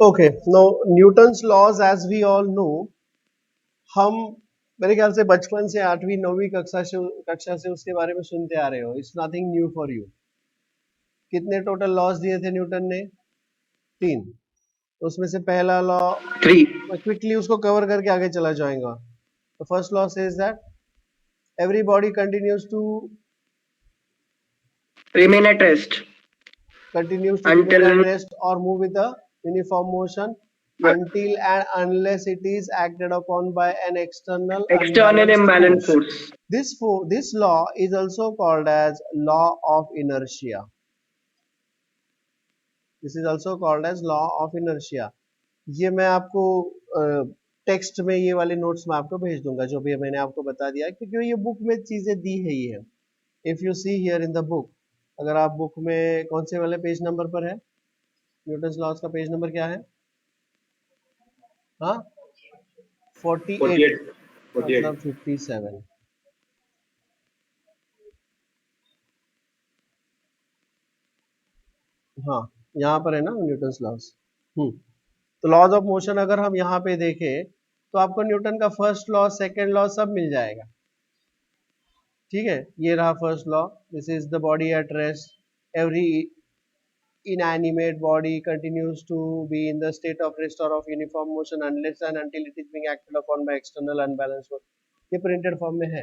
Okay, now Newton's laws as we all know, हम मेरे ख्याल से बचपन से 8वीं 9वीं कक्षा से उसके बारे में सुनते आ रहे हो. It's nothing new for you. कितने टोटल लॉज दिए थे न्यूटन ने? 3. तो उसमें से पहला लॉ, Three. मैं क्विकली उसको कवर करके आगे चला जाऊंगा. The first law says that every body Remain at rest continues to remain at until rest or move with a uniform motion until and unless it is acted upon by an external external unbalanced imbalance force. force. This law is also called as law of inertia. This is also called as law of inertia. ये मैं आपको text में ये वाले notes में आपको भेज दूंगा जो भी मैंने आपको बता दिया, क्योंकि ये बुक में चीजें दी है ही है. If you see here in the book, अगर आप बुक में कौन से वाले पेज नंबर पर है, न्यूटन्स लॉज का पेज नंबर क्या है? हाँ, 48, 48 मतलब 48 57. हाँ, यहाँ पर है ना न्यूटन्स लॉज. तो लॉज ऑफ मोशन अगर हम यहाँ पे देखें तो आपको न्यूटन का फर्स्ट लॉ, सेकंड लॉ सब मिल जाएगा. ठीक है, ये रहा first law. This is the body at rest. Every inanimate body continues to be in the state of rest or of uniform motion unless and until it is being acted upon by external unbalanced force. ये printed form में है.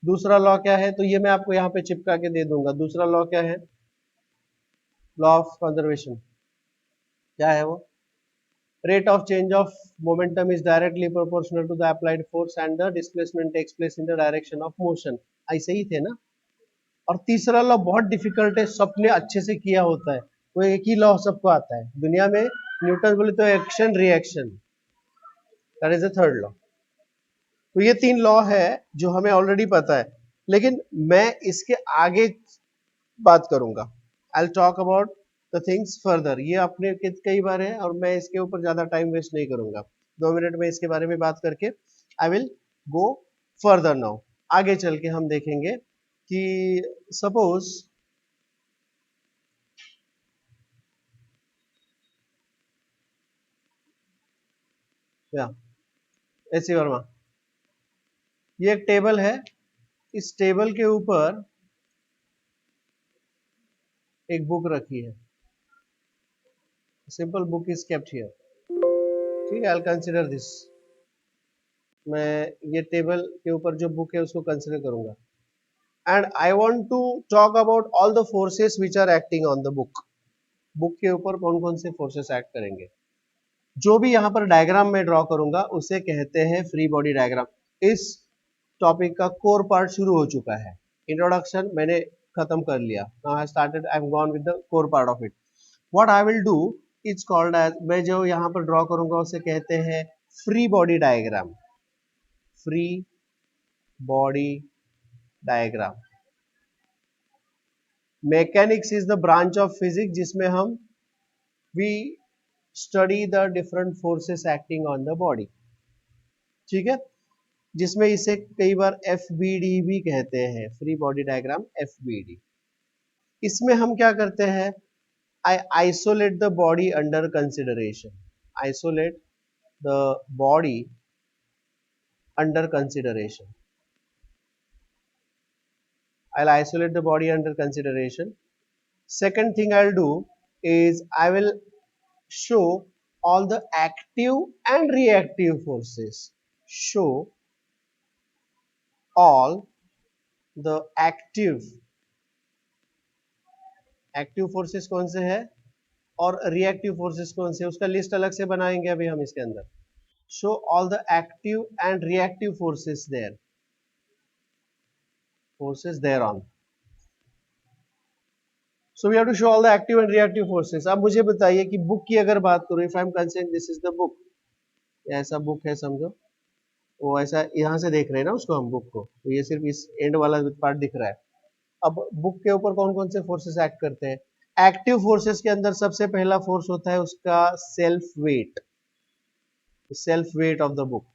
दूसरा law क्या है, तो ये मैं आपको यहाँ पे चिपका के दे दूंगा. दूसरा लॉ क्या है? Law of conservation. क्या है वो? Rate of change of momentum is directly proportional to the applied force and the displacement takes place in the direction of motion. ऐसे ही थे ना. और तीसरा लॉ बहुत डिफिकल्ट है, सबने अच्छे से किया होता है. वो एक ही लॉ सबको आता है दुनिया में. न्यूटन बोले तो action reaction. That is the third law. तो ये 3 लॉ है जो हमें ऑलरेडी पता है, लेकिन मैं इसके आगे बात करूंगा. I will talk about the things further. ये अपने कई बार है और मैं इसके ऊपर ज्यादा टाइम वेस्ट नहीं करूंगा. 2 मिनट में इसके बारे में बात करके I will go further. Now आगे चल के हम देखेंगे कि सपोज या ऐसी वर्मा, ये एक टेबल है. इस टेबल के ऊपर एक बुक रखी है. Simple book is kept here. ठीक है, आई विल कंसीडर दिस. मैं ये टेबल के ऊपर जो बुक है उसको कंसीडर करूंगा. And I want to talk about all the forces which are acting on the book. Book के ऊपर कौन कौन से फोर्सेस एक्ट करेंगे. जो भी यहाँ पर डायग्राम में ड्रॉ करूंगा उसे कहते हैं फ्री बॉडी डायग्राम. इस टॉपिक का कोर पार्ट शुरू हो चुका है. इंट्रोडक्शन मैंने खत्म कर लिया. Now I started, I am gone with the core part of it. What I will do, it's called as, मैं जो यहाँ पर ड्रॉ करूंगा उसे कहते हैं free body diagram. Free body diagram. Mechanics is the branch of physics जिसमें हम we study the different forces acting on the body. ठीक है, जिसमें इसे कई बार एफ बी डी भी कहते हैं. Free body diagram, F B D. इसमें हम क्या करते हैं, I isolate the body under consideration. Isolate the body under consideration. I'll isolate the body under consideration. Second thing I'll do is I will show all the active and reactive forces. Show all the active forces कौन से है और reactive forces कौन से, उसका list अलग से बनाएंगे अभी हम इसके अंदर. Show all the active and reactive forces thereon. So we have to show all the active and reactive forces. अब मुझे बताइए कि बुक की अगर बात करूं, if I am considering this is the book, ऐसा बुक है समझो, वो ऐसा यहाँ से देख रहे हैं ना उसको हम बुक को, तो ये सिर्फ इस एंड वाला पार्ट दिख रहा है. अब बुक के ऊपर कौन कौन से फोर्सेस एक्ट करते हैं. एक्टिव फोर्सेस के अंदर सबसे पहला फोर्स होता है उसका self wait of the book.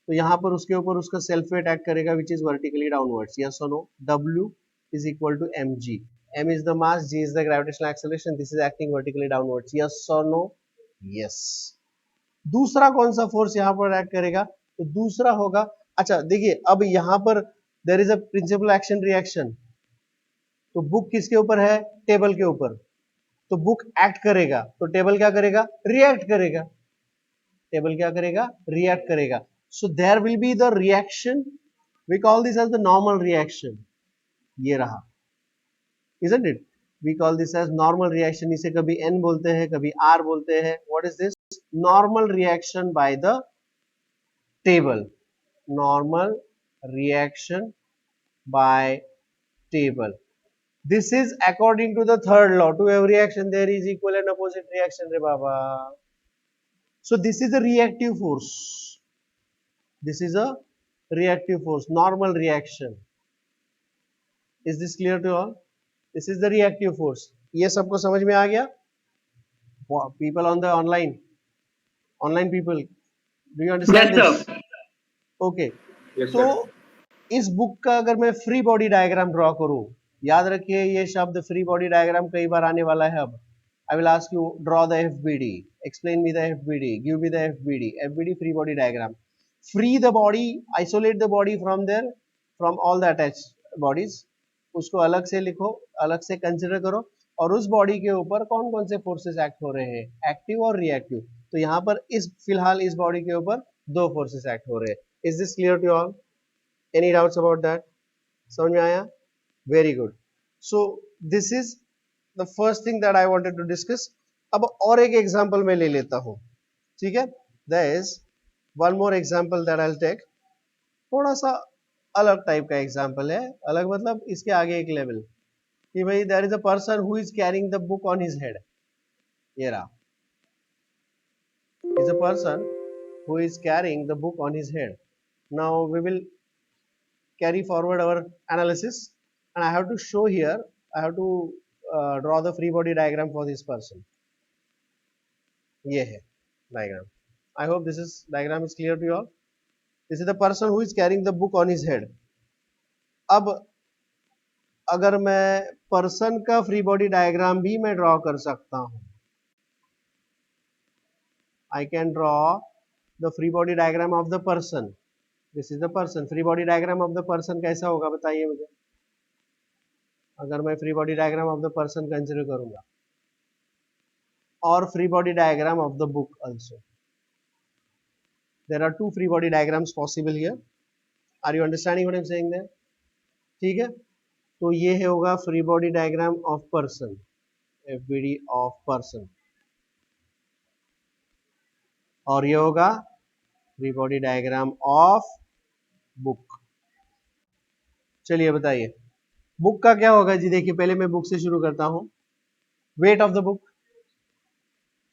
तो यहाँ पर उसके ऊपर उसका सेल्फ वेट एक्ट करेगा which is vertically downwards. Yes और no. W is equal to mg. M is the mass, g is the gravitational acceleration. This is acting vertically downwards. Yes or no? Yes. दूसरा कौन सा force यहाँ पर act करेगा? तो दूसरा होगा, अच्छा देखिए अब यहाँ पर there is a principle action reaction, तो बुक किसके ऊपर है? टेबल के ऊपर। तो बुक एक्ट करेगा तो टेबल क्या करेगा? रिएक्ट करेगा। टेबल क्या करेगा? रिएक्ट करेगा। So there will be the reaction, we call this as the normal reaction. ये रहा, isn't it? We call this as normal reaction. इसे कभी N बोलते हैं, कभी R बोलते हैं. What is this? Normal reaction by the table. Normal reaction by table. This is according to the third law. To every action there is equal and opposite reaction, re baba. So this is a reactive force. This is a reactive force. Normal reaction. Is this clear to all? This is the reactive force. ये सबको समझ में आ गया? People on the online people, do you understand Yes, this? sir. Okay. Yes, तो sir. इस book का अगर मैं फ्री बॉडी डायग्राम ड्रॉ करूं, याद रखिए ये शब्द फ्री बॉडी डायग्राम कई बार आने वाला है। अब I will ask you draw the FBD, explain me the FBD, give me the FBD. FBD free body diagram. Free the body, isolate the body from there, from all the attached bodies, उसको अलग से लिखो, अलग से consider करो, और उस body के ऊपर कौन कौन से फोर्सेस एक्ट हो रहे हैं, एक्टिव और रिएक्टिव। तो यहाँ पर इस फिलहाल इस बॉडी के ऊपर दो फोर्सेस एक्ट हो रहे हैं। Is this clear to all? Any doubts about that? समझ में आया? Very good. So this is the first thing that I wanted to discuss. अब और एक एग्जांपल मैं ले लेता हूं, ठीक है? There is one more example that I will take. थोड़ा सा अलग टाइप का एग्जांपल है, अलग मतलब इसके आगे एक लेवल, कि भाई there is a person who is carrying the book on his head. ये रहा, is a person who is carrying the book on his head. Now we will carry forward our analysis, and I have to show here, I have to draw the free body diagram for this person. ये है diagram. I hope this is diagram is clear to you all. This is the person who is carrying the book on his head. अब अगर मैं person का free body diagram भी मैं draw कर सकता हूं, I can draw the free body diagram of the person. This is the person. Free body diagram of the person कैसा होगा बताइए मुझे, अगर मैं free body diagram of the person consider करूंगा, और free body diagram of the book also. There are two free body diagrams possible here. Are you understanding what I'm saying there? ठीक है, तो ये होगा free body diagram of person, FBD of person, और ये होगा free body diagram of book. चलिए बताइए बुक का क्या होगा जी। देखिए पहले मैं बुक से शुरू करता हूं। Wait of the book,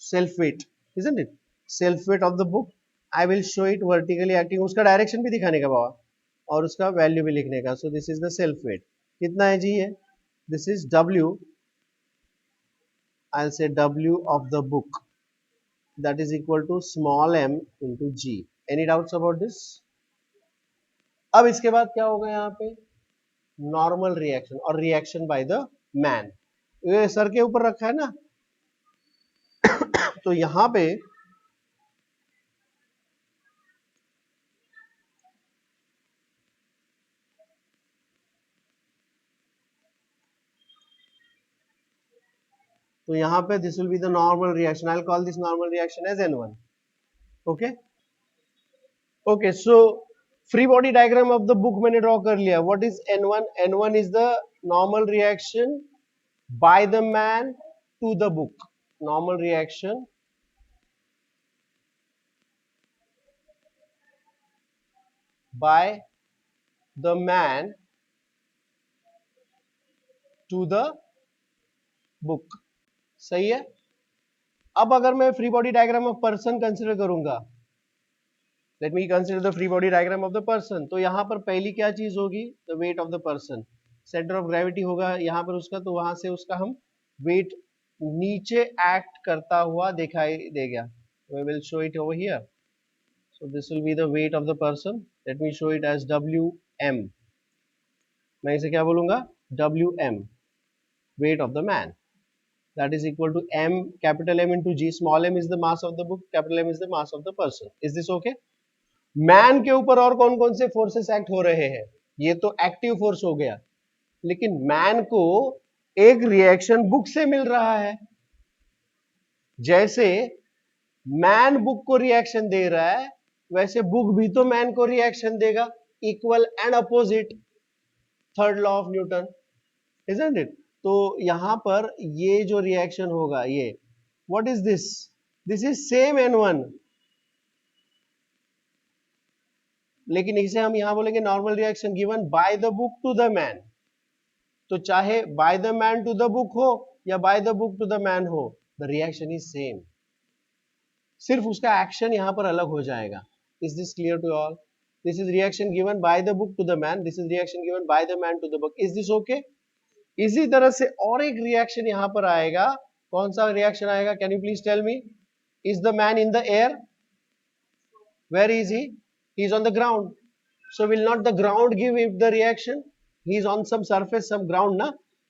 self weight, isn't it? Self weight of the book, I will show it vertically acting, उसका डायरेक्शन भी दिखाने का बाबा, और उसका वैल्यू भी लिखने का। सो this is the self wait. कितना है जी ये? This is W, I will से W of the book, that is equal to small m into G. Any doubts about this? अब इसके बाद क्या होगा यहाँ पे? नॉर्मल रिएक्शन और रिएक्शन बाय द मैन। ये सर के ऊपर रखा है ना, तो यहाँ पे this will be the normal reaction. I will call this normal reaction as N1. Okay okay, so free body diagram of the book मैंने ड्रॉ कर लिया। What is N1? N1 is the normal reaction by the man to the book. Normal reaction by the man to the book। सही है। अब अगर मैं free body diagram of person consider करूंगा, let me consider the free body diagram of the person, तो यहां पर पहली क्या चीज होगी? The weight of the person. Centre of gravity होगा यहां पर उसका, तो वहां से उसका हम वेट नीचे एक्ट करता हुआ दिखाई देगा। We will show it over here. So this will be the weight of the person. Let me show it as WM. मैं इसे क्या बोलूंगा? WM, weight of the man. that is equal to m, capital M into g, small m is the mass of the book, capital M is the mass of the person. Is this okay? Man के ऊपर और कौन कौन से forces act हो रहे हैं? ये तो एक्टिव फोर्स हो गया, लेकिन मैन को एक रिएक्शन बुक से मिल रहा है। जैसे मैन बुक को रिएक्शन दे रहा है, वैसे बुक भी तो मैन को रिएक्शन देगा, equal and opposite, third law of Newton, isn't it? तो यहां पर ये जो रिएक्शन होगा, ये what is this? This is same N1, लेकिन इसे हम यहां बोलेंगे normal reaction given by the book to the man. तो चाहे by the man to the book हो या by the book to the man हो, द रिएक्शन इज सेम, सिर्फ उसका एक्शन यहां पर अलग हो जाएगा। Is this clear to all? This is reaction given by the book to the man, this is reaction given by the man to the book. Is this okay? इसी तरह से और एक रिएक्शन यहां पर आएगा। कौन सा रिएक्शन आएगा? Can you please tell me? Is the man in the air? Where is he? He is on the ground. So will not the ground give it the reaction? He is on some surface, some ground, na?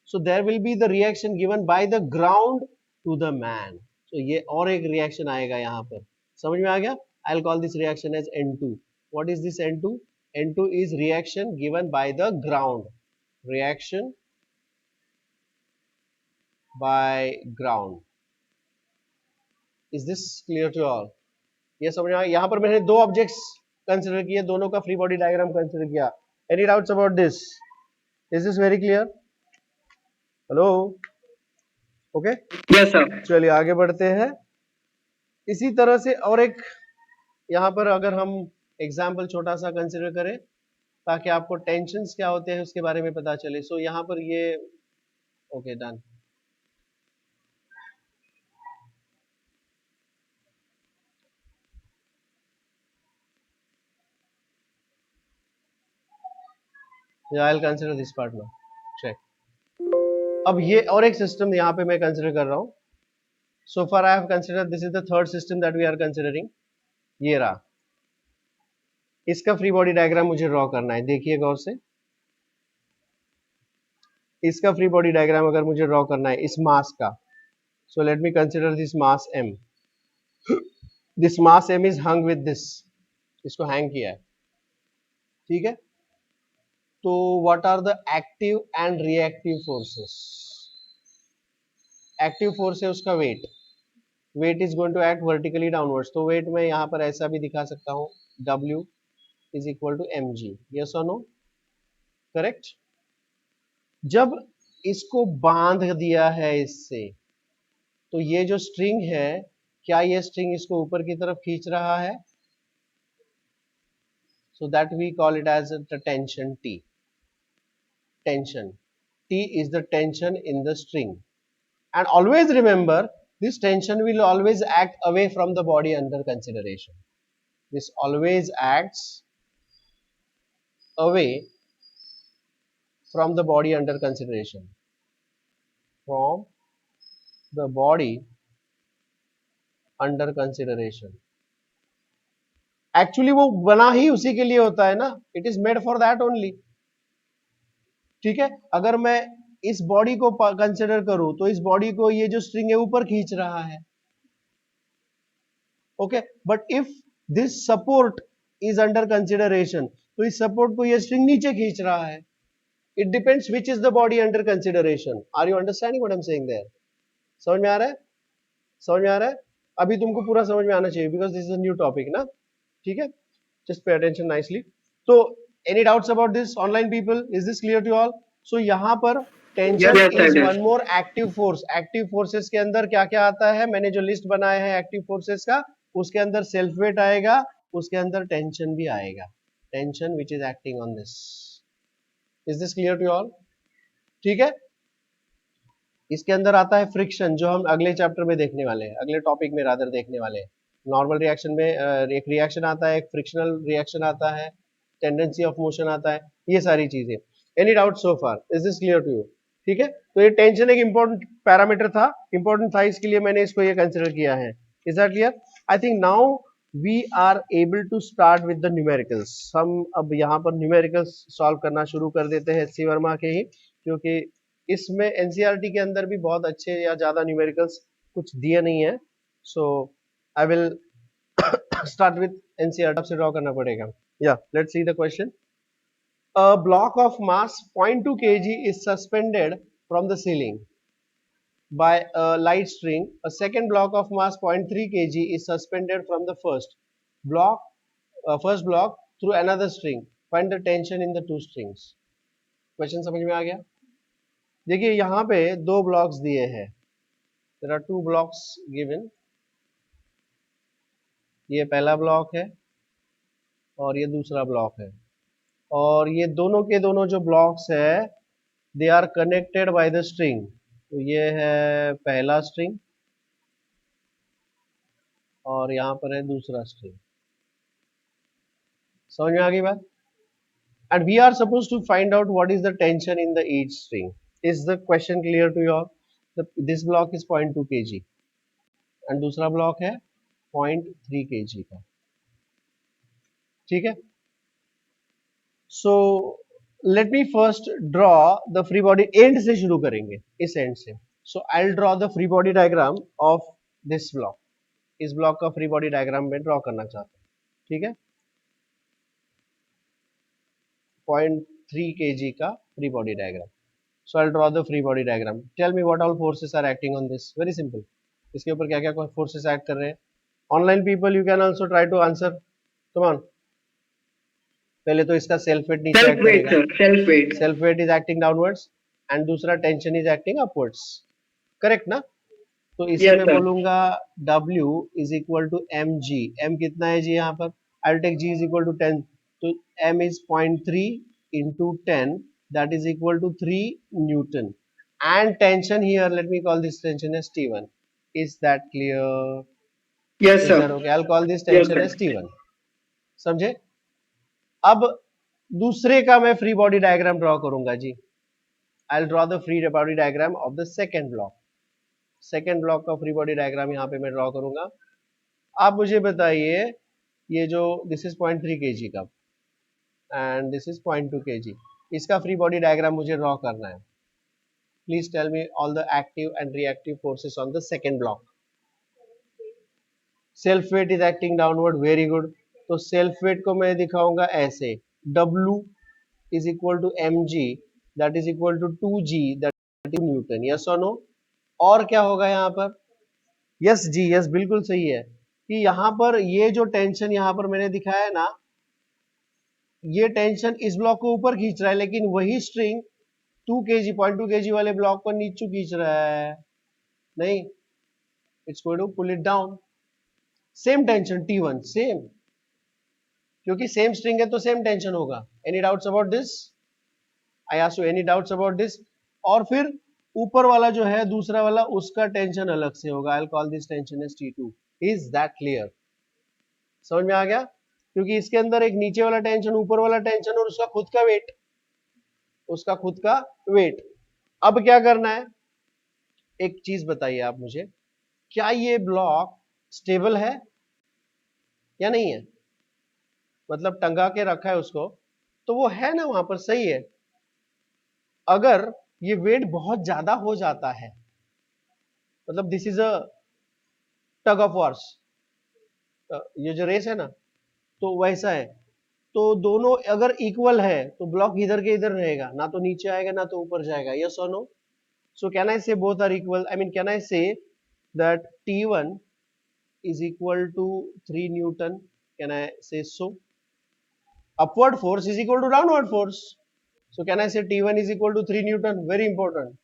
So there will be the reaction given by the ground to the man. So ये और एक reaction आएगा यहाँ पर, समझ में आ गया? I'll call this reaction as N2. What is this N2? N2 is reaction given by the ground. Reaction by ground. Is this clear to all? ये समझ में आ गया? यहाँ पर मैंने दो ऑब्जेक्ट्स कंसिडर किए, दोनों का फ्री बॉडी डायग्राम कंसिडर किया। Any doubts about this? Is this very clear? Hello? Okay, Yes, sir. चलिए आगे बढ़ते हैं। इसी तरह से और एक यहाँ पर अगर हम एग्जाम्पल छोटा सा कंसिडर करें ताकि आपको टेंशन्स क्या होते हैं उसके बारे में पता चले। सो यहाँ पर ये okay, done. I'll consider this part now. Check. अब ये और एक सिस्टम यहाँ पे मैं कंसिडर कर रहा हूँ। So far I have considered this is the third system that we are considering. ये रहा, इसका फ्री बॉडी डायग्राम मुझे ड्रॉ करना है। देखिए गौर से, इसका फ्री बॉडी डायग्राम अगर मुझे ड्रॉ करना है इस मास का, so let me consider this mass m. This mass m is hung with this, इसको हैंग किया है, ठीक है? तो what are the active and reactive forces? Active force है उसका weight, weight is going to act vertically downwards. तो weight मैं यहाँ पर ऐसा भी दिखा सकता हूँ, W is equal to mg। Yes और नो? करेक्ट। जब इसको बांध दिया है इससे, तो ये जो स्ट्रिंग है, क्या ये स्ट्रिंग इसको ऊपर की तरफ खींच रहा है? So that we call it as the tension T. Tension T is the tension in the string, and always remember this tension will always act away from the body under consideration. This always acts away from the body under consideration, from the body under consideration. Actually वो बना ही उसी के लिए होता है ना, it is made for that only, ठीक है? अगर मैं इस बॉडी को कंसिडर करूं तो इस बॉडी को ये जो स्ट्रिंग है ऊपर खींच रहा है, okay? But if this support is under consideration, तो इस सपोर्ट को ये स्ट्रिंग नीचे खींच रहा है। It depends which is the body under consideration. Are you understanding what I am saying there? समझ में आ रहा है? समझ में आ रहा है? अभी तुमको पूरा समझ में आना चाहिए, because this is a new topic ना, ठीक है? Just pay attention nicely. तो any doubts about this online people? Is this clear to all? So यहाँ पर tension is one more active force. Active forces के अंदर क्या क्या आता है? मैंने जो लिस्ट बनाया है एक्टिव फोर्सेस का, उसके अंदर सेल्फ वेट आएगा, उसके अंदर टेंशन भी आएगा, tension which is acting on this. Is this clear to all? ठीक है? इसके अंदर आता है फ्रिक्शन, जो हम अगले चैप्टर में देखने वाले हैं, अगले टॉपिक में रादर देखने वाले हैं। नॉर्मल रिएक्शन में एक रिएक्शन आता है, एक फ्रिक्शनल रिएक्शन आता है, टेंडेंसी ऑफ मोशन आता है, ये सारी चीजें। Any doubt so far? Is this clear to you? ठीक है? तो ये टेंशन एक इंपॉर्टेंट पैरामीटर था, इंपॉर्टेंट था, इसके लिए मैंने इसको ये कंसिडर किया है। Is that clear? I think now we are able to start with the numericals. हम अब यहाँ पर न्यूमेरिकल्स सॉल्व करना शुरू कर देते हैं एच.सी. वर्मा के ही, क्योंकि इसमें एनसीईआरटी के अंदर भी बहुत अच्छे या ज्यादा न्यूमेरिकल्स कुछ दिए नहीं है, so I will start with NCERT से ड्रॉ करना पड़ेगा. या let's see the question. A block of mass 0.2 kg is suspended from the ceiling by a light string. A second block of mass 0.3 kg is suspended from the first block through another string. Find the tension in the two strings. Question समझ में आ गया? देखिए यहाँ पे दो blocks दिए हैं. There are two blocks given. ये पहला ब्लॉक है और ये दूसरा ब्लॉक है, और ये दोनों के दोनों जो ब्लॉक्स है they are connected by the string. तो ये है पहला स्ट्रिंग और यहाँ पर है दूसरा स्ट्रिंग. समझ में आ गई बात? And we are suppose to find out what is the tension in the each string. Is the question clear to you all? This block is 0.2 kg and दूसरा ब्लॉक है 0.3 kg का. ठीक है. So let me first draw the free body. End से शुरू करेंगे, इस end से. So I will draw the free body diagram of this block. इस ब्लॉक का फ्री बॉडी डायग्राम में ड्रॉ करना चाहता हूं. ठीक है. 0.3 kg का free body diagram. So I will draw the free body diagram. Tell me what all forces are acting on this. Very simple. इसके ऊपर क्या क्या फोर्सेस एक्ट कर रहे हैं? Online people you can also try to answer. Come on. पहले तो इसका सेल्फ वेट नीचे एक्ट करेगा. Self weight. Self weight is acting downwards and दूसरा tension is acting upwards. Correct ना? तो इसे Yes, मैं sir. बोलूंगा W is equal to mg. m कितना है जी यहाँ पर? I will take g is equal to 10. तो m is 0.3 into 10, that is equal to 3 Newton. And tension here, let me call this tension as T1. Is that clear? Yes, Is sir. that okay? I'll call this Yes, tension sir. as T1. समझे? अब दूसरे का मैं free body diagram draw करूंगा जी. I will draw the free body diagram of the second block. Second block का free body diagram यहाँ पे मैं ड्रॉ करूंगा. आप मुझे बताइए, ये जो दिस इज 0.3 kg का एंड दिस इज 0.2 kg, इसका फ्री बॉडी डायग्राम मुझे ड्रॉ करना है. Please tell me all the active and reactive forces on the second block. Self weight is acting downward. Very good. तो self weight को मैं दिखाऊंगा ऐसे. W is equal to mg, that is equal to 2g, that is newton. Yes और no? और क्या होगा यहाँ पर? यस जी, यस, बिल्कुल सही है कि यहाँ पर ये जो टेंशन यहाँ पर मैंने दिखाया है ना, ये टेंशन इस ब्लॉक को ऊपर खींच रहा है, लेकिन वही स्ट्रिंग 2 kg 0.2 kg वाले ब्लॉक को नीचे खींच रहा है. नहीं, it's going to pull it down. Same tension T1, same, क्योंकि सेम स्ट्रिंग है तो सेम टेंशन होगा. Any doubts about this? I ask you, any doubts about this? और फिर ऊपर वाला जो है दूसरा वाला, उसका टेंशन अलग से होगा. I will call this tension as T2. Is that clear? समझ में आ गया? क्योंकि इसके अंदर एक नीचे वाला टेंशन, ऊपर वाला टेंशन और उसका खुद का वेट, उसका खुद का वेट. अब क्या करना है? एक चीज बताइए आप मुझे, क्या ये ब्लॉक स्टेबल है या नहीं है? मतलब टंगा के रखा है उसको, तो वो है ना वहां पर, सही है. अगर ये वेट बहुत ज्यादा हो जाता है, मतलब this is a tug of Wars, ये जो रेस है ना, तो वैसा है. तो दोनों अगर इक्वल है तो ब्लॉक इधर के इधर रहेगा, ना तो नीचे आएगा ना तो ऊपर जाएगा. यस और no? So can I say both are equal? I mean can I say that T1 is equal to 3 Newton? Can I say so? Upward force is equal to downward force. So can I say T1 is equal to 3 Newton? Very important.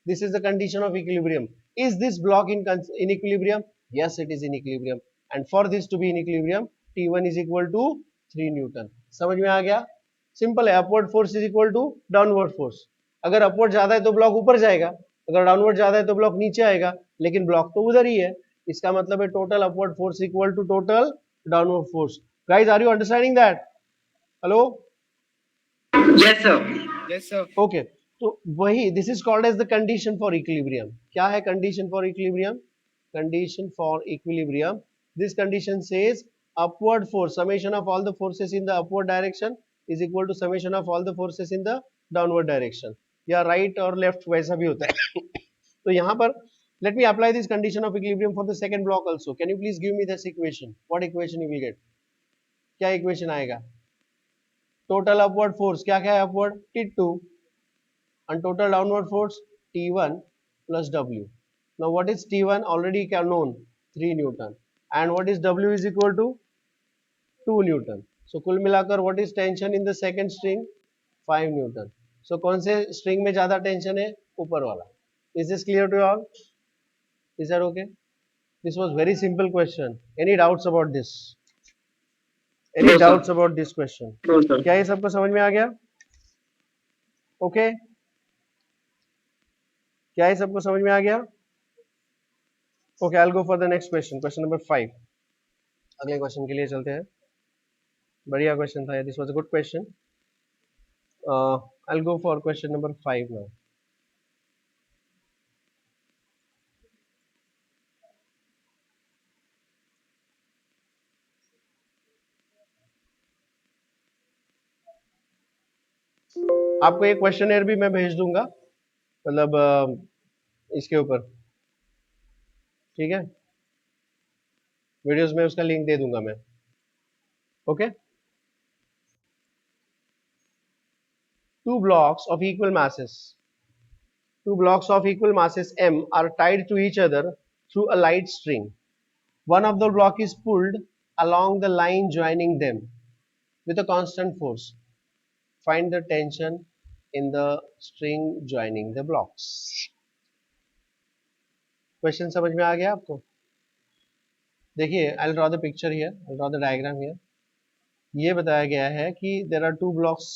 This is the condition of equilibrium. Is this block in equilibrium? Yes, it is in equilibrium. And for this to be in equilibrium, T1 is equal to 3 Newton. समझ में आ गया? Simple है. Upward force is equal to downward force. अगर upward ज्यादा है तो block ऊपर जाएगा, अगर डाउनवर्ड ज्यादा है तो ब्लॉक नीचे आएगा, लेकिन ब्लॉक तो उधर ही है. इसका मतलब है total upward force equal to total downward force. Guys, are you understanding that? Hello? Yes, sir. Yes, sir. Okay. तो वही, this is called as the condition for equilibrium. क्या है condition for equilibrium? Condition for equilibrium, this condition says upward force, summation of all the forces in the upward direction is equal to summation of all the forces in the downward direction. या right और left वैसा भी होता है तो यहाँ पर let me apply this condition of equilibrium for the second block also. Can you please give me this equation? What equation you will get? क्या equation आएगा? Total upward force क्या क्या है upward? T2 and total downward force T1 plus W. Now what is T1? Already known 3 Newton and what is W is equal to 2 Newton. So कुल मिलाकर what is tension in the second string? 5 Newton. So कौन से string में ज़्यादा tension है? ऊपर वाला. Is this clear to you all? Is that okay? This was very simple question. Any doubts about this? Any No, sir. doubts about this question? No, sir. क्या ये सबको समझ में आ गया? Okay? क्या ये सबको समझ में आ गया? Okay, I'll go for the next question. Question number 5. अगले question के लिए चलते हैं. बढ़िया question था ये. This was a good question. I'll go for question number 5 now. आपको एक क्वेश्चनर भी मैं भेज दूंगा मतलब इसके ऊपर ठीक है वीडियोस में उसका लिंक दे दूंगा मैं okay two blocks of equal masses m are tied to each other through a light string. One of the block is pulled along the line joining them with a constant force. Find the tension in the string joining the blocks. Question समझ में आ गया आपको? देखिए, I'll draw the picture here. I'll draw the diagram here. ये बताया गया है कि there are two blocks.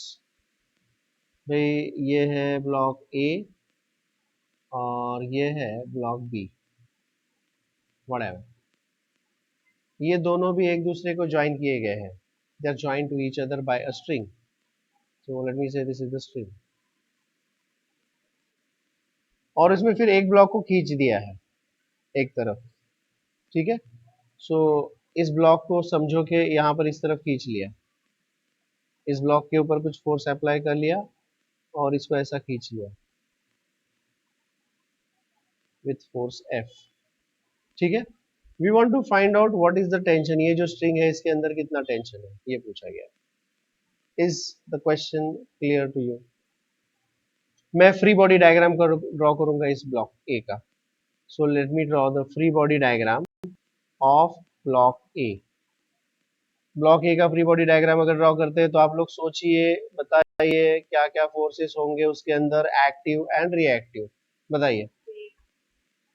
भाई ये है ब्लॉक A और ये है ब्लॉक B. Whatever. ये दोनों भी एक दूसरे को ज्वाइन किए गए हैं. They are joined to each other by a string. So let me say this is the string. और इसमें फिर एक ब्लॉक को खींच दिया है एक तरफ ठीक है सो इस ब्लॉक को समझो कि यहाँ पर इस तरफ खींच लिया इस ब्लॉक के ऊपर कुछ फोर्स अप्लाई कर लिया और इसको ऐसा खींच लिया विथ फोर्स F ठीक है we want to find out what is the tension ये जो स्ट्रिंग है इसके अंदर कितना टेंशन है ये पूछा गया is the question clear to you मैं फ्री बॉडी डायग्राम ड्रॉ करूंगा इस ब्लॉक ए का so let me draw the free body diagram of block A block A का फ्री बॉडी डायग्राम अगर ड्रॉ करते हैं तो आप लोग सोचिए बताइए क्या क्या फोर्सेस होंगे उसके अंदर एक्टिव एंड रिएक्टिव बताइए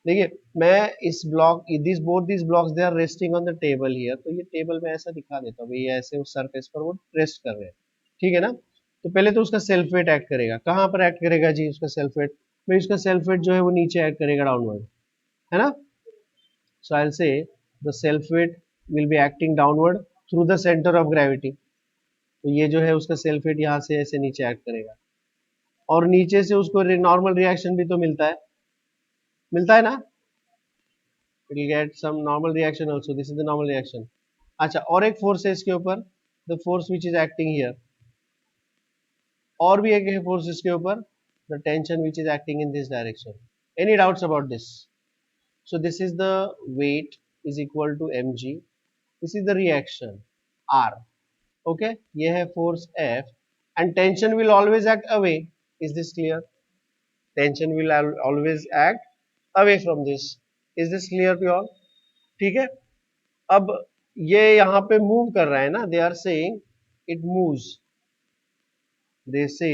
देखिए मैं इस block this both this blocks they are resting on the table here तो ये टेबल में ऐसा दिखा देता हूँ ये ऐसे उस सरफेस पर वो रेस्ट कर रहे हैं ठीक है ना तो पहले तो उसका सेल्फ वेट एक्ट करेगा कहाँ पर एक्ट करेगा जी उसका सेल्फ वेट में उसका सेल्फ वेट जो है वो नीचे एक्ट करेगा डाउनवर्ड है ना so I will say the self weight will be acting downward through the centre of gravity तो ये जो है उसका सेल्फ वेट यहाँ से ऐसे नीचे एक्ट करेगा और नीचे से उसको नॉर्मल रिएक्शन भी तो मिलता है ना it will get some normal reaction also this is the normal reaction अच्छा और एक फोर्स है इसके ऊपर the force which is acting here और भी एक है फोर्स इसके ऊपर the tension which is acting in this direction any doubts about this so this is the weight is equal to mg this is the reaction r okay ये है force F and tension will always act away is this clear tension will always act away from this is this clear to all ठीक है अब ये यहाँ पे move कर रहा है ना they are saying it moves they say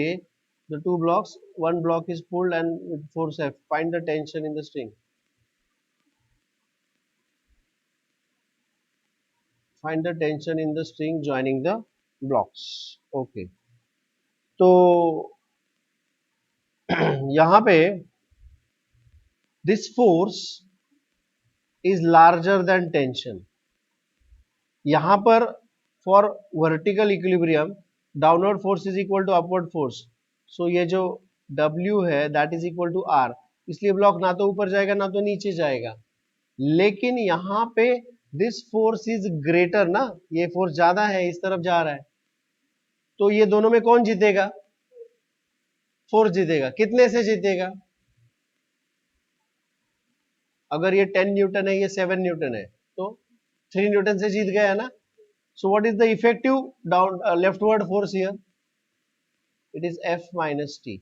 the two blocks one block is pulled and with force F find the tension in the string find the tension in the string joining the blocks okay तो यहाँ पे this force is larger than tension यहाँ पर for vertical equilibrium downward force is equal to upward force so ये जो W है that is equal to R इसलिए block ना तो ऊपर जाएगा ना तो नीचे जाएगा लेकिन यहाँ पे this force is greater ना ये फोर्स ज्यादा है इस तरफ जा रहा है तो ये दोनों में कौन जीतेगा फोर्स जीतेगा। कितने से जीतेगा? अगर ये 10 न्यूटन है, ये 7 न्यूटन है, तो 3 न्यूटन से जीत गया है ना। So what is the effective down leftward force here? It is F minus T.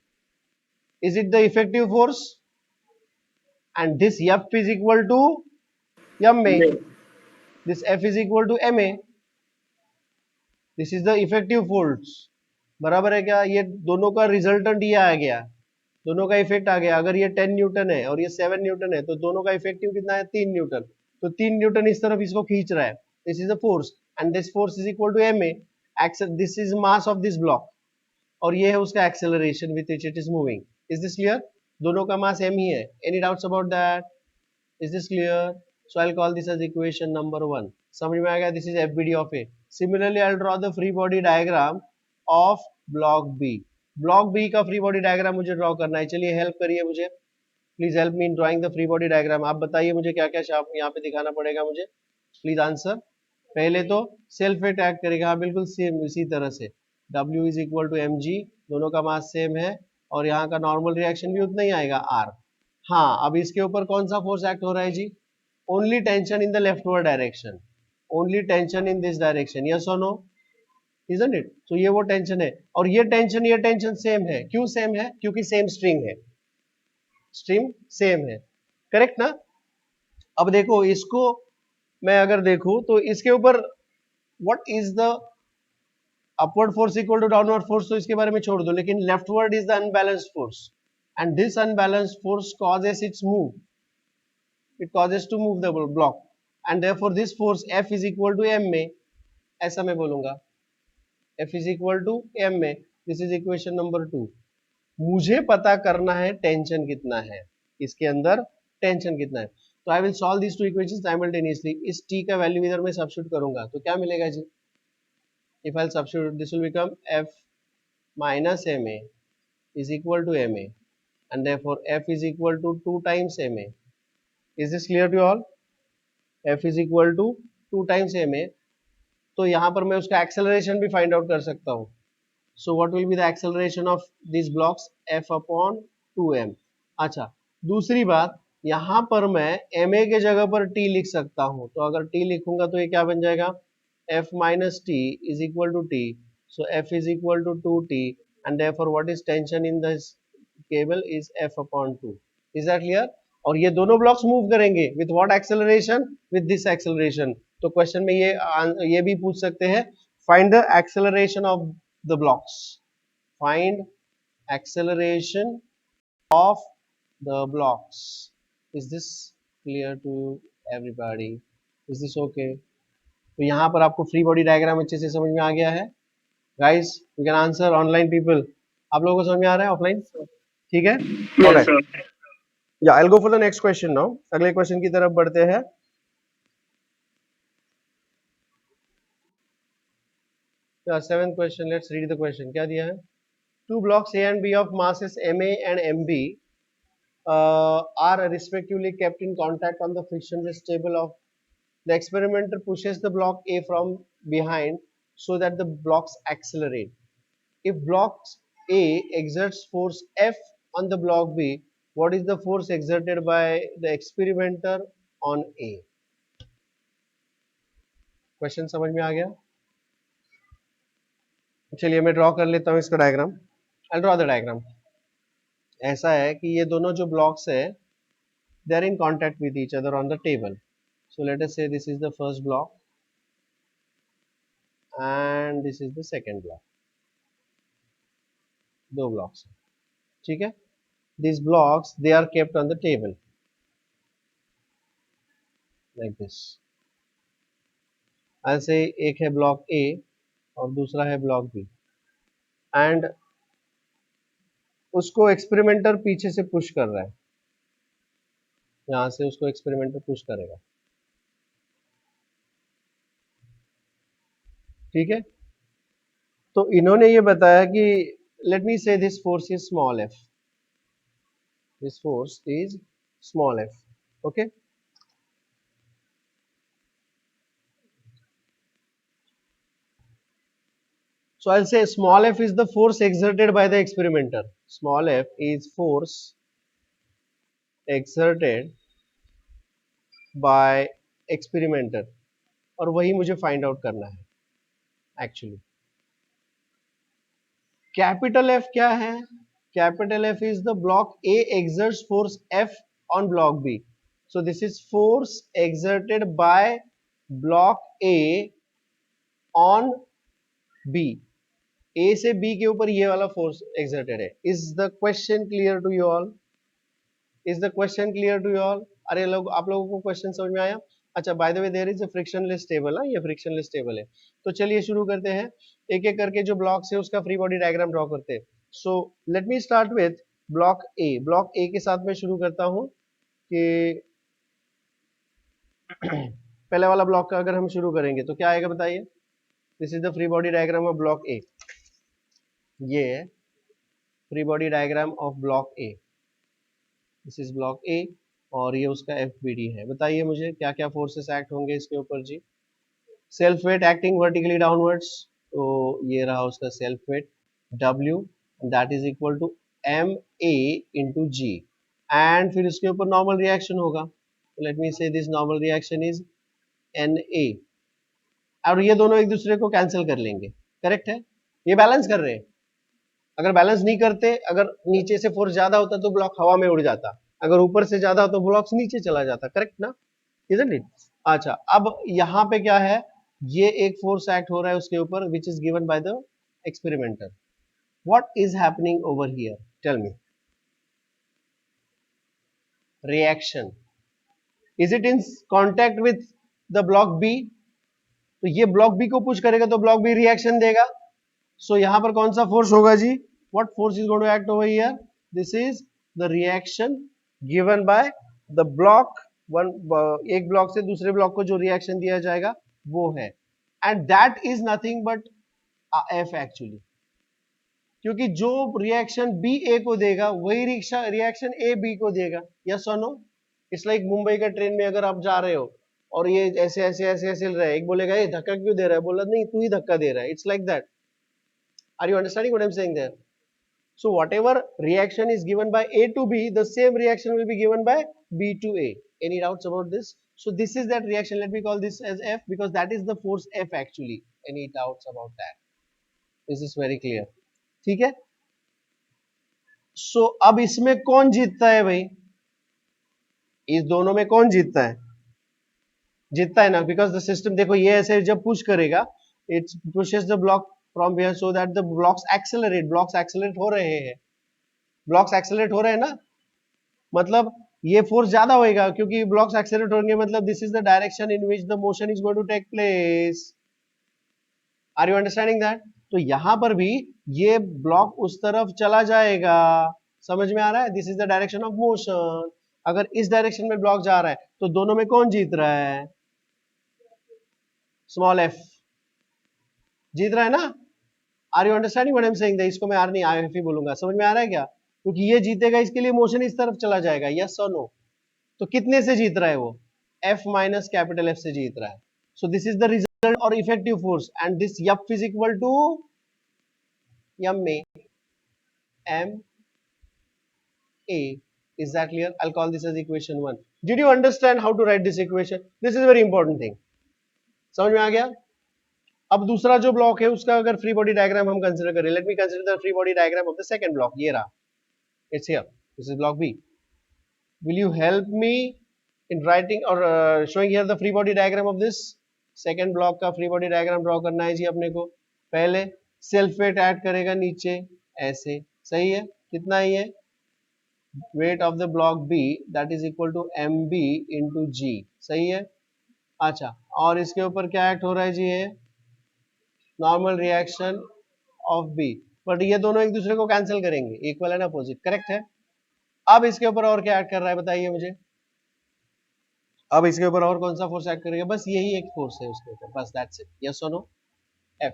Is it the effective force? And this F is equal to ma. This F is equal to ma. This is the effective force. बराबर है क्या? ये दोनों का resultant ये आ गया, दोनों का इफेक्ट आ गया। अगर ये 10 न्यूटन है और ये 7 न्यूटन है, तो दोनों का इफेक्टिव कितना है? 3 न्यूटन। तो 3 न्यूटन इस तरफ इसको खींच रहा है। This is the force and this force is equal to ma. This is mass of this block और ये है उसका acceleration with which it is moving. Is this clear? दोनों का मास m ही है। Any doubts about that? Is this clear? So I will call this as equation number 1। समझ में आ गया? This is FBD of A. Similarly I will draw the free body diagram of block B. Block B का free body diagram मुझे draw करना है। चलिए help करिए मुझे, please help me in drawing the free body diagram. आप बताइए मुझे क्या क्या यहाँ पे दिखाना पड़ेगा मुझे, प्लीज आंसर। पहले तो सेल्फ अटैक करेगा, हाँ बिल्कुल सेम इसी तरह से। W is equal to mg, दोनों का मास सेम है और यहाँ का नॉर्मल रिएक्शन भी उतना ही आएगा R। हाँ, अब इसके ऊपर कौन सा फोर्स एक्ट हो रहा है जी? Only tension in the leftward direction, only tension in this direction, yes और नो? Isn't it? तो ये वो टेंशन है और ये टेंशन सेम है। क्यों सेम है? क्योंकि सेम स्ट्रिंग है, स्ट्रिंग सेम है, करेक्ट ना? अब देखो इसको मैं अगर देखूं तो इसके ऊपर what is the upward force equal to downward force, तो इसके बारे में छोड़ दो, लेकिन leftward is the unbalanced force and this unbalanced force causes its move, it causes to move the block and therefore this force F is equal to ma. ऐसा मैं बोलूंगा F is equal to ma. this is equation number 2। मुझे पता करना है tension कितना है, इसके अंदर टेंशन कितना है। तो I will solve this two equations simultaneously. इस t का वैल्यू इधर मैं सब्स्टिट्यूट करूंगा तो क्या मिलेगा जी? If I substitute this will become F minus ma is equal to ma and therefore F is equal to 2 times ma. Is this clear to all? F is equal to 2 times ma। तो यहाँ पर मैं उसका acceleration भी find out कर सकता हूँ। So what will be the acceleration of these blocks? F upon 2m। अच्छा, दूसरी बात, यहाँ पर मैं ma के जगह पर t लिख सकता हूँ, तो अगर t लिखूंगा तो ये क्या बन जाएगा? F minus t is equal to t, so F is equal to 2t and therefore what is tension in this cable is F upon 2। Is that clear? और ये दोनों ब्लॉक्स मूव करेंगे with what acceleration? With this acceleration। तो question में ये भी पूछ सकते हैं, find the acceleration of the blocks, find acceleration of the blocks। is this clear to everybody? is this okay? तो यहाँ पर आपको फ्री बॉडी डायग्राम अच्छे से समझ में आ गया है guys? You can answer online people. आप लोगों को समझ में आ रहा है ऑफलाइन? ठीक है, Yes, sir. या I will go for the next question now. अगले क्वेश्चन की तरफ बढ़ते हैं। Seventh question, let's read the question. क्या दिया है? Two blocks A and B of masses ma and mb are respectively kept in contact on the frictionless table of the experimenter pushes the block A from behind so that the blocks accelerate. If block A exerts force F on the block B, what is the force exerted by the experimenter on A? Question समझ में आ गया? चलिए मैं draw कर लेता हूँ इसका diagram. I draw the diagram. ऐसा है कि ये दोनों जो ब्लॉक्स है they are in contact with each other on the table. So let us say this is the first block and this is the second block, दो blocks, ठीक है? These blocks they are kept on the table like this। I'll say एक है block A और दूसरा है block B and उसको experimenter पीछे से पुश कर रहा है, यहाँ से उसको एक्सपेरिमेंटर पुश करेगा, ठीक है? तो इन्होंने ये बताया कि let me say this force is small f, this force is small f, okay? So I'll say small f is the force exerted by the experimenter. Small f is force exerted by experimenter, और वही मुझे find out करना है actually. Capital F क्या है? Capital F is the block A exerts force F on block B. So this is force exerted by block A on B. A से B के ऊपर ये वाला फोर्स exerted है. Is the question clear to you all? Is the question clear to you all? अरे लोग, आप लोगों को क्वेश्चन समझ में आया? अच्छा, by the way there is a frictionless table. ये फ्रिक्शनलेस टेबल है. तो चलिए शुरू करते हैं. एक एक करके जो ब्लॉक्स है उसका फ्री बॉडी डायग्राम ड्रॉ करते हैं. सो let me start with block A. Block ए के साथ मैं शुरू करता हूं कि पहले वाला ब्लॉक का अगर हम शुरू करेंगे तो क्या आएगा बताइए. This is the free body diagram of block ए. ये है free body diagram of block A. This is block ए और ये उसका FBD है. बताइए मुझे क्या क्या फोर्सेस एक्ट होंगे इसके ऊपर जी. Self weight acting vertically downwards, तो ये रहा उसका self weight W, that is equal to MA into G. And फिर इसके ऊपर नॉर्मल रिएक्शन होगा. Let me say this normal reaction is NA. और ये दोनों एक दूसरे को कैंसिल कर लेंगे. करेक्ट है? ये बैलेंस कर रहे हैं. अगर बैलेंस नहीं करते, अगर नीचे से फोर्स ज्यादा होता तो ब्लॉक हवा में उड़ जाता, अगर ऊपर से ज्यादा हो तो ब्लॉक नीचे चला जाता. करेक्ट ना? Isn't it? अच्छा, अब यहाँ पे क्या है, ये एक फोर्स एक्ट हो रहा है उसके ऊपर which is given by the experimenter. What is happening over here? Tell me. Reaction. Is it in contact with the block B? तो ये ब्लॉक बी को पुश करेगा तो ब्लॉक बी रिएक्शन देगा. सो यहां पर कौन सा फोर्स होगा जी? What force is going to act over here? This is the reaction given by the block one. एक ब्लॉक से दूसरे ब्लॉक को जो रिएक्शन दिया जाएगा वो है, and that is nothing but F actually. क्योंकि जो रिएक्शन बी ए को देगा वही रिएक्शन ए बी को देगा. यस और नो? इट्स लाइक मुंबई का ट्रेन में अगर आप जा रहे हो और ये ऐसे ऐसे ऐसे ऐसे चल रहा है, एक बोलेगा ये धक्का क्यों दे रहा है, बोला नहीं तू ही धक्का दे रहा है. It's like that. Are you understanding what I'm saying there? So whatever reaction is given by A to B, the same reaction will be given by B to A. Any doubts about this? So this is that reaction. Let me call this as F because that is the force F actually. Any doubts about that? This is very clear. ठीक है? So अब इसमें कौन जीतता है भाई? इस दोनों में कौन जीतता है? जीतता है ना, because the system, देखो ये ऐसे जब पुश करेगा, it pushes the block from here so that the blocks accelerate. Blocks accelerate हो रहे हैं. Blocks accelerate हो रहे हैं ना, मतलब ये फोर्स ज्यादा होएगा क्योंकि ब्लॉक्स एक्सेलरेट होंगे, मतलब this is the direction in which the motion is going to take place. Are you understanding that? तो यहां पर भी ये ब्लॉक उस तरफ चला जाएगा. समझ में आ रहा है? This is the direction of motion. अगर इस डायरेक्शन में ब्लॉक जा रहा है तो दोनों में कौन जीत रहा है? स्मॉल एफ जीत रहा है ना. Are you understanding what I am saying? इसको मैं आर नहीं IF ही बोलूंगा. समझ में आ रहा है क्या? क्योंकि ये जीतेगा, इसके लिए मोशन इस तरफ चला जाएगा. यस और नो? तो कितने से जीत रहा है वो? F माइनस कैपिटल F से जीत रहा है. So this is the result और effective force, and this F is equal to M A. Is that clear? I'll call this as equation 1. Did you understand how to write this equation? This is a very important thing. समझ में आ गया? अब दूसरा जो block है उसका अगर फ्री बॉडी डायग्राम हम कंसीडर करें, let me consider the free body diagram of the second block. ये रहा, it's here. This is block B. Will you help me in writing or showing here the free body diagram of this second block का free body diagram draw करना है जी अपने को. पहले self weight add करेगा नीचे ऐसे. सही है? कितना ही है? Weight of the block B that is equal to MB into G. सही है? अच्छा, और इसके ऊपर क्या एक्ट हो रहा है जी? ये normal reaction of B, but ये दोनों एक दूसरे को कैंसिल करेंगे, इक्वल एंड अपोजिट. करेक्ट है? अब इसके ऊपर और क्या ऐड कर रहा है बताइए मुझे. अब इसके ऊपर और कौन सा फोर्स ऐड करेगा? बस यही एक फोर्स है उसके ऊपर, बस दैट्स इट. यस और नो? F,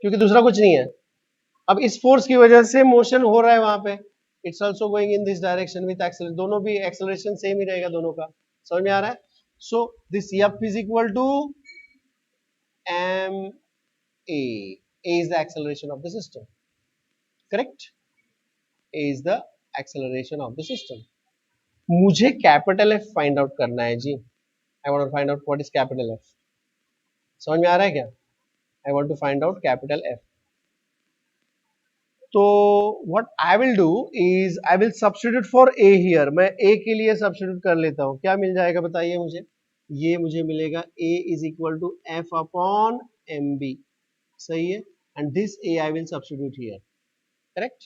क्योंकि दूसरा कुछ नहीं है. अब इस फोर्स की वजह से मोशन हो रहा है वहां पे. It's also going in this direction with acceleration. दोनों भी एक्सेलरेशन सेम ही रहेगा दोनों का. समझ में आ रहा है? So this F is equal to MA. A is the acceleration of the system. Correct? A is the acceleration of the system. मुझे कैपिटल F फाइंड आउट करना है जी. I want to find out what is capital F. समझ में आ रहा है क्या? I want to find out capital F. तो what I will do is I will substitute for A here. मैं A के लिए substitute कर लेता हूँ. क्या मिल जाएगा बताइए मुझे? ये मुझे मिलेगा A is equal to F upon MB. सही है? And this A I will substitute here. Correct?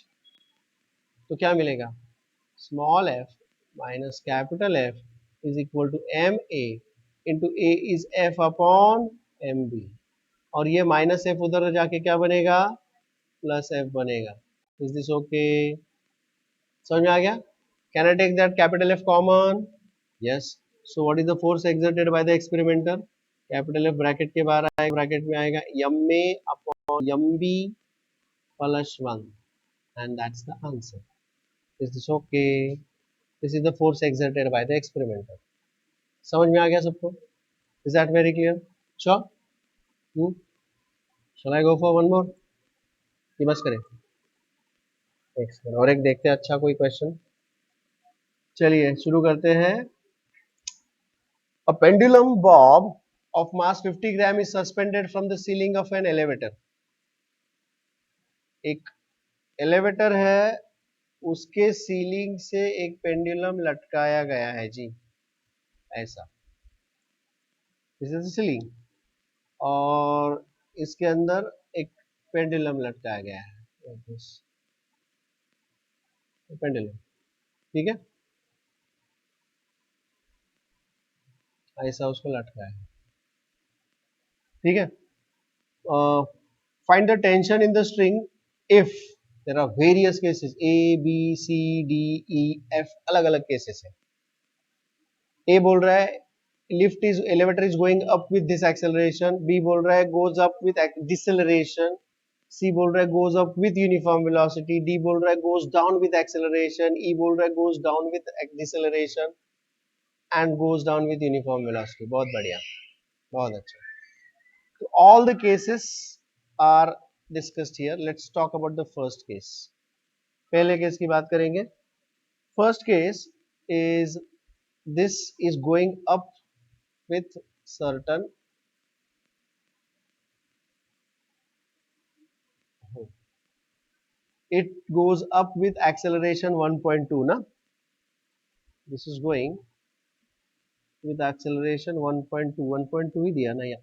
तो क्या मिलेगा? Small f minus capital F is equal to MA into A is F upon MB. और ये माइनस F उधर जाके क्या बनेगा? प्लस F बनेगा. Is this okay? समझ में आ गया? Can I take that capital F common? Yes. So what is the force exerted by the experimenter? Capital F bracket के बाहर आएगा, ब्रैकेट में आएगा MA upon MB plus 1 and that's the answer. Is this okay? This is the force exerted by the experimenter. समझ में आ गया सबको? Is that very clear? Sure? Shall I go for one more? ये बस करें. एक सेकंड और एक देखते हैं. अच्छा कोई क्वेश्चन? चलिए शुरू करते हैं. A pendulum bob of mass 50 gram is suspended from the ceiling of an elevator. एक एलिवेटर है, उसके सीलिंग से एक पेंडुलम लटकाया गया है जी, ऐसा. दिस इज द सीलिंग और इसके अंदर एक पेंडुलम लटकाया गया है. पेंडुलम, ठीक है, ऐसा उसको लटकाया है. ठीक है. Find the tension in the string if there are various cases A, B, C, D, E, F. अलग अलग केसेस है. A बोल रहा है lift is elevator is going up with this acceleration. B बोल रहा है goes up with deceleration. C बोल रहा है goes up with uniform velocity. D बोल रहा है goes down with acceleration. E बोल रहा है goes down with deceleration and goes down with uniform velocity. बहुत बढ़िया, बहुत अच्छा. So all the cases are discussed here. Let's talk about the first case. पहले केस की बात करेंगे. First case is this is going up with certain it goes up with acceleration 1.2 ना. This is going with acceleration 1.2. 1.2 ही दिया ना या.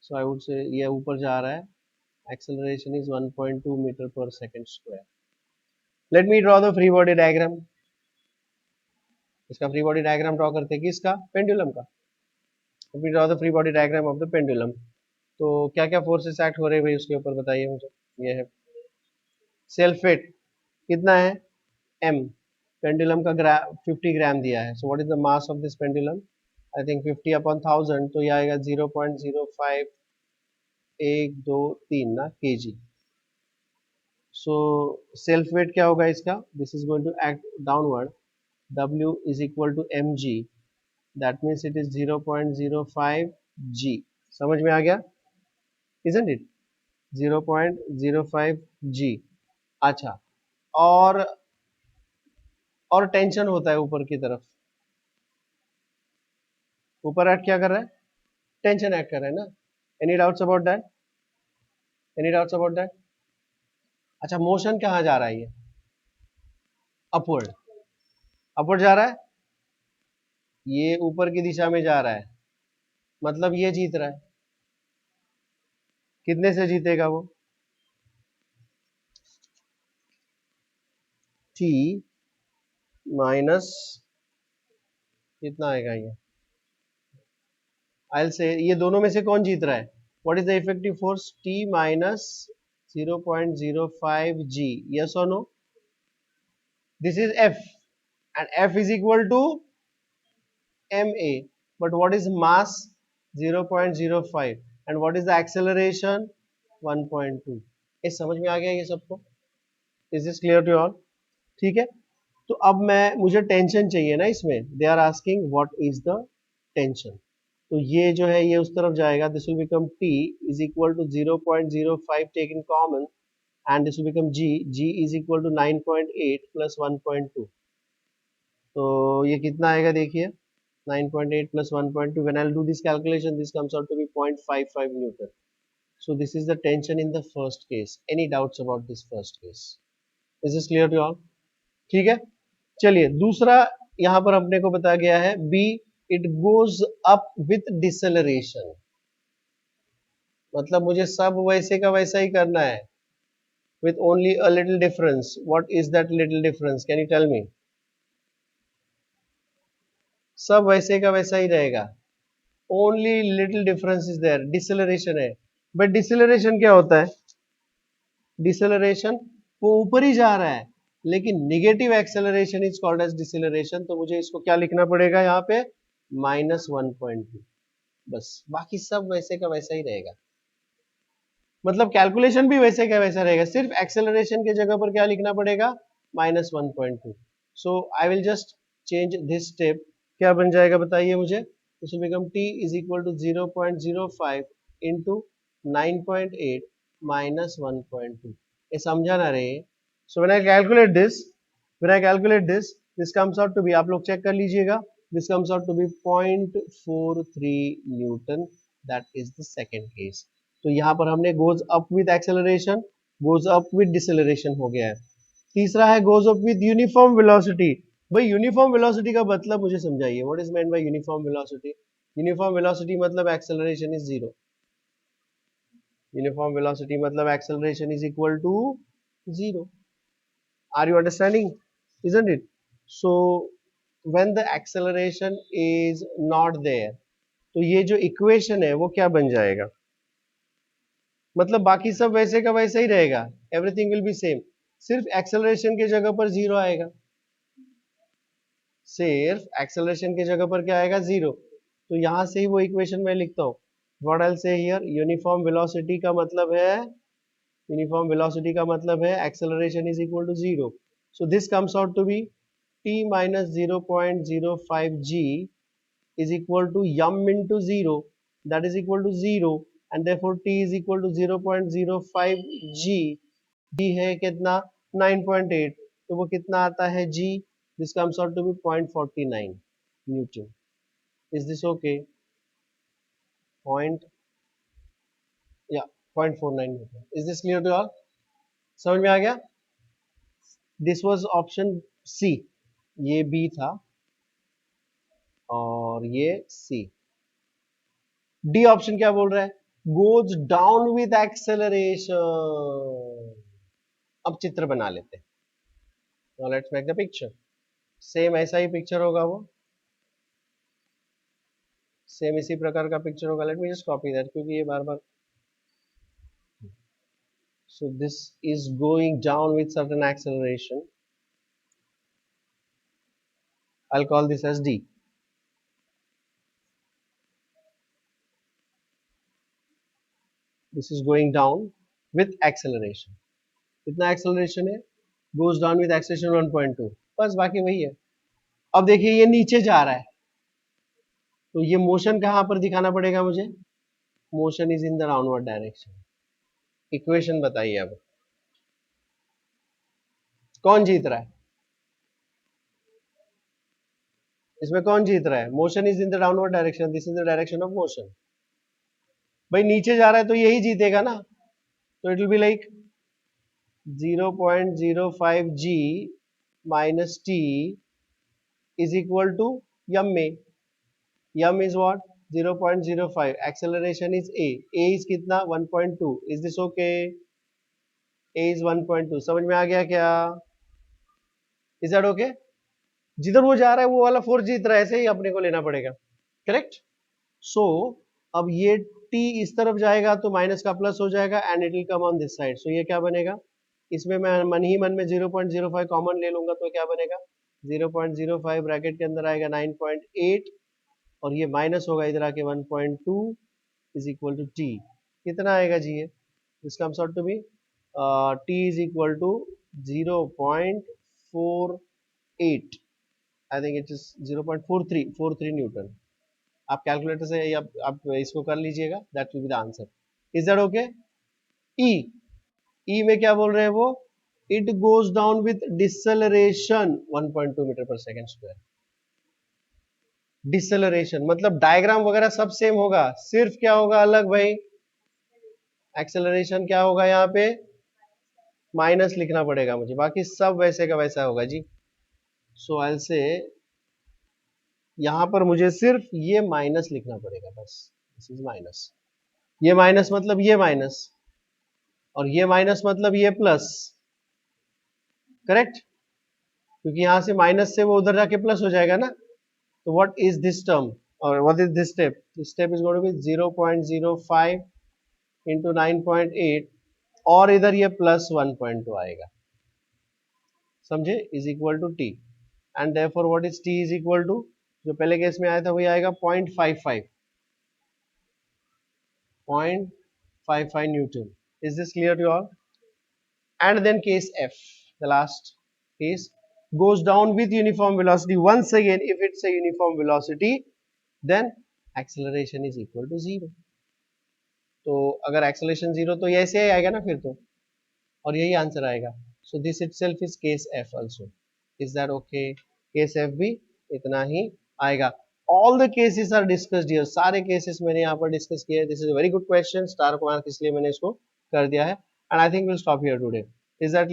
So I would say ये ऊपर जा रहा है. Acceleration is 1.2 meter per second square. Let me draw the free body diagram. इसका फ्री बॉडी डायग्राम ड्रॉ करते हैं कि इसका पेंडुलम का. Let me draw the free body diagram of the pendulum. तो क्या क्या फोर्सेस एक्ट हो रहे हैं भाई उसके ऊपर बताइए मुझे. ये है सेल्फ वेट कितना है m. पेंडुलम का 50 ग्राम दिया है. So what is the mass of this pendulum? I think 50 upon 1000 तो ये आएगा 0.05 1 2 3 ना kg. सो सेल्फ वेट क्या होगा इसका? This is going to act downward. W is equal to mg. That means it is 0.05 g. समझ में आ गया? Isn't it? 0.05 g. अच्छा, और टेंशन होता है ऊपर की तरफ. ऊपर एक्ट क्या कर रहा है? टेंशन एक्ट कर रहा है ना. Any doubts about that? Any doubts about that? अच्छा, मोशन कहाँ जा रहा है? ये अपवर्ड, अपवर्ड जा रहा है. ये ऊपर की दिशा में जा रहा है, मतलब ये जीत रहा है. कितने से जीतेगा वो? t माइनस कितना आएगा ये? I'll say ये दोनों में से कौन जीत रहा है? What is the effective force? T minus 0.05 g. Yes or no? This is F and F is equal to ma. But what is mass? 0.05 and what is the acceleration? 1.2. ये समझ में आ गया ये सबको? Is this clear to all? ठीक है. तो अब मुझे टेंशन चाहिए ना इसमें. They are asking what is the tension. तो ये जो है ये उस तरफ जाएगा, this will become t is equal to 0.05 taken common and this will become g is equal to 9.8 plus 1.2. तो ये कितना आएगा देखिए, 9.8 plus 1.2. When I'll do this calculation, this comes out to be 0.55 Newton. So this is the tension in the first case. Any doubts about this first case? Is this clear to all? ठीक है, चलिए दूसरा यहाँ पर अपने को बताया गया है B, it goes up with deceleration. मतलब मुझे सब वैसे का वैसा ही करना है with only a little difference. What is that little difference? Can you tell me? सब वैसे का वैसा ही रहेगा, only little difference is there, deceleration है। बट डिसेलरेशन क्या होता है? डिसेलरेशन वो ऊपर ही जा रहा है, लेकिन negative acceleration is called as deceleration. तो मुझे इसको क्या लिखना पड़ेगा यहाँ पे? -1.2। बस, बाकी सब वैसे का वैसा ही रहेगा, मतलब कैलकुलेशन भी वैसे का वैसा रहेगा, सिर्फ एक्सेलरेशन के जगह पर क्या लिखना पड़ेगा? -1.2। So I will just change this step. क्या बन जाएगा बताइए मुझे? This will become t is equal to 0.05 into 9.8 minus 1.2। ये समझा ना रे? So when I calculate this, this comes out to be, आप लोग चेक कर लीजिएगा, this comes out to be 0.43 newton. That is the second case. तो यहाँ पर हमने goes up with acceleration, goes up with deceleration हो गया है। तीसरा है goes up with uniform velocity. भाई यूनिफॉर्म वेलोसिटी का मतलब मुझे समझाइए, what is meant by uniform velocity? Uniform velocity मतलब acceleration is zero. Uniform velocity मतलब acceleration is equal to zero. Are you understanding? Isn't it? So when the acceleration is not there, तो ये जो equation है वो क्या बन जाएगा? मतलब बाकी सब वैसे का वैसा ही रहेगा, एवरीथिंग विल बी सेम, सिर्फ एक्सेलरेशन के जगह पर जीरो आएगा, सिर्फ एक्सेलरेशन के जगह पर क्या आएगा? जीरो। तो यहां से ही वो इक्वेशन मैं लिखता हूँ, what I will say here, uniform velocity का मतलब है, यूनिफॉर्म वेलोसिटी का मतलब है acceleration is equal to zero. So this comes out to be t minus 0.05 g is equal to m into 0, that is equal to 0, and therefore t is equal to 0.05 g। g है कितना? 9.8, तो वो कितना आता है g? this comes out to be 0.49 newton। is this okay? point, yeah, 0.49 newton। is this clear to all? समझ में आ गया? this was option c, ये b था और ये c। डी ऑप्शन क्या बोल रहा है? Goes down with acceleration. अब चित्र बना लेते हैं, now let's make the picture. Same ऐसा ही पिक्चर होगा, वो सेम इसी प्रकार का पिक्चर होगा। Let me just copy that, क्योंकि ये बार बार, so this is going down with certain acceleration, I will call this as D. This is going down with acceleration. कितना एक्सेलरेशन है? गोज डाउन विद एक्सेलरेशन 1.2, बस बाकी वही है। अब देखिए ये नीचे जा रहा है, तो ये मोशन कहां पर दिखाना पड़ेगा मुझे? Motion is in the downward direction. Equation बताइए अब, कौन जीत रहा है इसमें? कौन जीत रहा है? Motion is in the downward direction, this is the direction of motion. भाई नीचे जा रहा है तो यही जीतेगा ना, तो it will be like 0.05 g minus t is equal to m में, m is what? 0.05, acceleration is a is कितना? 1.2। is this okay? a is 1.2। समझ में आ गया क्या? is that okay? जिधर वो जा रहा है वो वाला फोर्स जीत रहा है, ऐसे ही अपने को लेना पड़ेगा, करेक्ट? सो अब ये t इस तरफ जाएगा तो माइनस का प्लस हो जाएगा and it will come on this side. So ये क्या बनेगा? इसमें मैं मन ही मन में 0.05 कॉमन ले लूंगा, तो क्या बनेगा? 0.05 ब्रैकेट के अंदर आएगा 9.8 और ये माइनस होगा इधर आके 1.2 इज इक्वल टू टी। कितना आएगा जी ये? This comes out to be T is equal to 0.48, I think it is 0.43 newton. आप कैलकुलेटर से आप इसको कर लीजिएगा, that will be the answer. Is that okay? E में क्या बोल रहे हैं वो? It goes down with deceleration 1.2 metre पर सेकेंड स्क्वायर। डिसलरेशन मतलब डायग्राम वगैरह सब सेम होगा, सिर्फ क्या होगा अलग भाई, एक्सेलरेशन क्या होगा यहाँ पे, माइनस लिखना पड़ेगा मुझे, बाकी सब वैसे का वैसा होगा जी। सो आई से यहां पर मुझे सिर्फ ये माइनस लिखना पड़ेगा बस, दिस इज माइनस। ये माइनस मतलब ये माइनस, और ये माइनस मतलब ये प्लस, करेक्ट? क्योंकि यहां से माइनस से वो उधर जाके प्लस हो जाएगा ना। तो व्हाट इज दिस टर्म और what is this step? This step is going to be 0.05 into 9.8 और इधर ये प्लस 1.2 आएगा, समझे, is equal to T. And therefore what is T is equal to, जो पहले केस में आया था वही आएगा 0.55 newton. Is this clear to all? And then case F, the last case, goes down with uniform velocity. Once again, if it's a uniform velocity, then acceleration is equal to 0. तो अगर acceleration 0 तो ये ऐसे ही आएगा ना फिर तो, और यही आंसर आएगा। So this itself is case F also. Is that okay? Case F भी इतना ही आएगा। All the cases are discussed here. सारे cases मैंने यहाँ पर discuss किए हैं। This is a very good question. Star mark इसलिए मैंने इसको कर दिया है। And I think we'll stop here today. Is that clear?